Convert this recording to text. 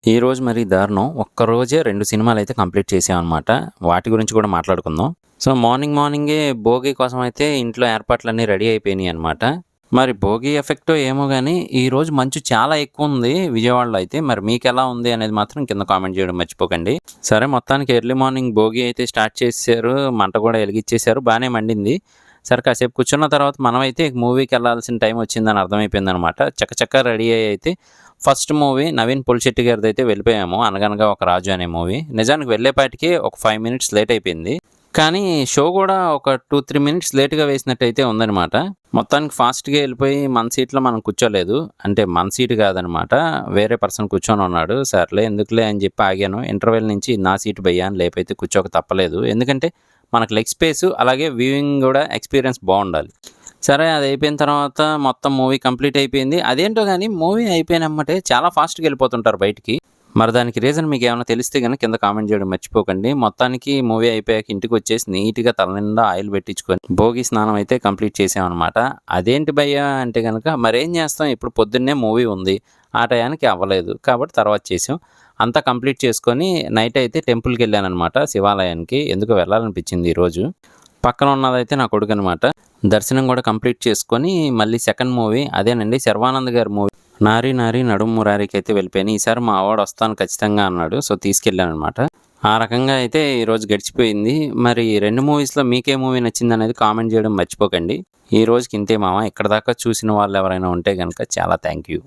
ఈరోజు మరి దారుణం. ఒక్కరోజే 2 సినిమాలైతే కంప్లీట్ చేశామనమాట. వాటి గురించి కూడా మాట్లాడుకుందాం. సో, మార్నింగే భోగి కోసం అయితే ఇంట్లో ఏర్పాట్లన్నీ రెడీ అయిపోయినాయనమాట. మరి భోగి ఎఫెక్టో ఏమో గానీ, ఈరోజు మంచు చాలా ఎక్కువుంది విజయవాడలో అయితే. మరి మీకెలా ఉంది అనేది మాత్రం కింద కామెంట్ చేయడం మర్చిపోకండి. సరే, మొత్తానికి ఎర్లీ మార్నింగ్ భోగి అయితే స్టార్ట్ చేసేశారు. మంట కూడా ఎలిగిచ్చేశారు. బానే మండింది. సరే, కాసేపు కూర్చున్న తర్వాత మనమైతే మూవీకెళ్ళాల్సిన టైం వచ్చిందని అర్థమైపోయిందనమాట. చకచకా రెడీ అయ్యి అయితే ఫస్ట్ మూవీ నవీన్ పొలిశెట్టి గారిదైతే వెళ్ళిపోయాము. 'అనగనగా ఒక రాజు' అనే మూవీ. నిజానికి వెళ్ళేపాటికి ఒక 5 మినిట్స్ లేట్ అయిపోయింది. కానీ షో కూడా ఒక 2-3 మినిట్స్ లేట్‌గా వేసినట్టయితే ఉందనమాట. మొత్తానికి ఫాస్ట్‌గా వెళ్ళిపోయి మన సీట్‌లో మనం కూర్చోలేదు. అంటే మన సీట్ కాదనమాట. వేరే పర్సన్ కూర్చొనున్నాడు. సర్లే ఎందుకులే అని చెప్పి ఆగాను. ఇంటర్వెల్ నుంచి నా సీటు భయ్యా అని లేపైతే కూర్చోక తప్పలేదు. ఎందుకంటే మనకు లెగ్ స్పేసు అలాగే వ్యూయింగ్ కూడా ఎక్స్‌పీరియన్స్ బావుండాలి. సరే, అది అయిపోయిన తర్వాత మొత్తం మూవీ కంప్లీట్ అయిపోయింది. అదేంటో గానీ మూవీ అయిపోయినెమ్మటే చాలా ఫాస్ట్‌గా వెళ్ళిపోతుంటారు బయటికి. మరి దానికి రీజన్ మీకేమన్నా తెలిస్తే గనుక కింద కామెంట్ చేయడం మర్చిపోకండి. మొత్తానికి మూవీ అయిపోయాక ఇంటికొచ్చేసి నీట్‌గా తలనిండా ఆయిల్ పెట్టించుకొని భోగి స్నానం అయితే కంప్లీట్ చేశామనమాట. అదేంటి భయ్యా అంటే గనక మరేం చేస్తాం, ఇప్పుడు పొద్దున్నే మూవీ ఉంది. ఆ టయానికి అవ్వలేదు. కాబట్టి తర్వాత చేసాం. అంతా కంప్లీట్ చేసుకొని నైట్ అయితే టెంపుల్‌కెళ్ళాననమాట, శివాలయానికి. ఎందుకో వెళ్ళాలనిపించింది ఈరోజు. పక్కన ఉన్నదైతే నా కొడుకనమాట. దర్శనం కూడా కంప్లీట్ చేసుకొని మళ్ళీ సెకండ్ మూవీ అదేనండి, శర్వానంద్ గారి మూవీ 'నారి నారి నడుము మురారికి' అయితే వెళ్ళిపోయాను. ఈసారి మా వాడు వస్తాను ఖచ్చితంగా అన్నాడు. సో, తీసుకెళ్ళాననమాట. ఆ రకంగా అయితే ఈరోజు గడిచిపోయింది. మరి 2 మూవీస్‌లో మీకే మూవీ నచ్చిందనేది కామెంట్ చేయడం మర్చిపోకండి. ఈ రోజుకి ఇంతే మామ. ఇక్కడిదాకా చూసిన వాళ్ళు ఎవరైనా ఉంటే గనక చాలా థ్యాంక్ యూ.